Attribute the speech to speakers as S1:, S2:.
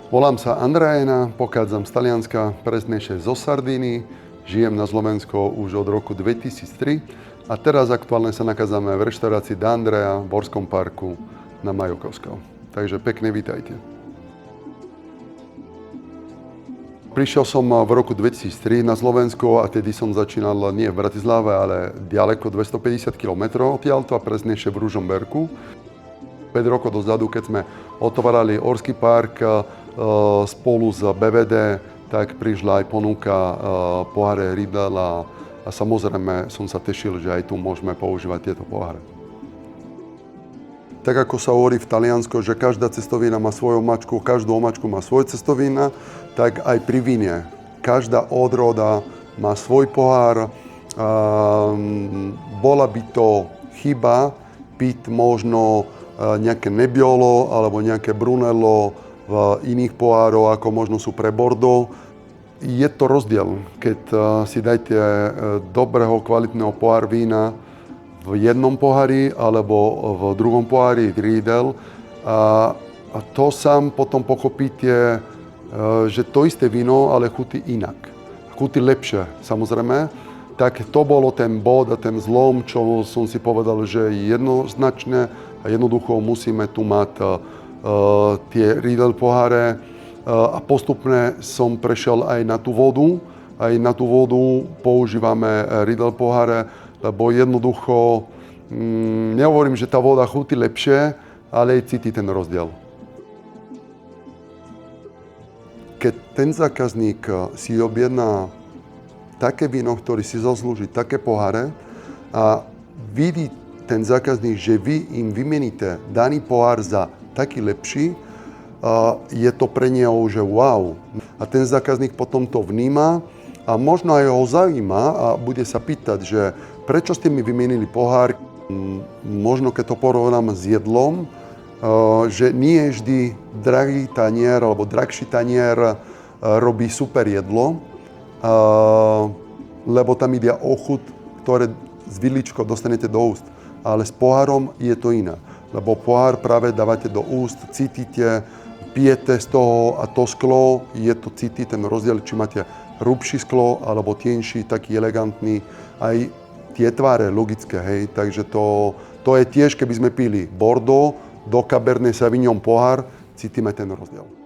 S1: Volám sa Andreina, pochádzam z Talianska, presnejšie zo Sardíny, žijem na Slovensku už od roku 2003 a teraz aktuálne sa nachádzame v reštaurácii D'Andrea v Borskom parku na Majokovskom. Takže pekne vítajte. Prišiel som v roku 2003 na Slovensku a tedy som začínal nie v Bratislave, ale ďaleko 250 km odtiaľto a presnejšie v Ružomberku. 5 rokov dozadu, keď sme otvárali Orský park spolu s BVD, tak prišla aj ponuka poháre Riedel a samozrejme som sa tešil, že aj tu môžeme používať tieto poháre. Tak ako sa hovorí v Taliansku, že každá cestovina má svoju omačku, každú omačku má svoj cestovina, tak aj pri víne. Každá odroda má svoj pohár. Bola by to chyba piť možno nejaké Nebbiolo alebo nejaké Brunello v iných pohárov, ako možno sú pre Bordeaux. Je to rozdiel, keď si dajte dobrého, kvalitného pohár vína v jednom pohári alebo v druhom pohári Riedel. A to sám potom pochopíte, že to isté víno, ale chutí inak. Chutí lepšie, samozrejme. Tak to bolo ten bod a ten zlom, čo som si povedal, že jednoznačne a jednoducho musíme tu mať tie Riedel poháre a postupne som prešiel aj na tú vodu. Aj na tú vodu používame Riedel poháre, lebo jednoducho nehovorím, že tá voda chutí lepšie, ale cíti ten rozdiel. Keď ten zákazník si objedná také víno, ktorý si zaslúži také poháre a vidí ten zákazník, že vy im vymeníte daný pohár za taký lepší, je to pre neho, že wow. A ten zákazník potom to vníma a možno aj ho zaujíma a bude sa pýtať, že prečo ste mi vymenili pohár. Možno keď to porovnám s jedlom, že nie vždy drahý tanier alebo drahší tanier robí super jedlo, lebo tam ide o chuť, ktoré z vidličkou dostanete do úst. Ale s pohárom je to iné. Lebo pohár práve dávate do úst, cítite, pijete z toho a to sklo, je to cítiť ten rozdiel, či máte hrubší sklo alebo tenší, taký elegantný. Aj tie tváre logické, hej. Takže to je tiež, keby sme pili Bordeaux do Cabernet Sauvignon pohár, cítime ten rozdiel.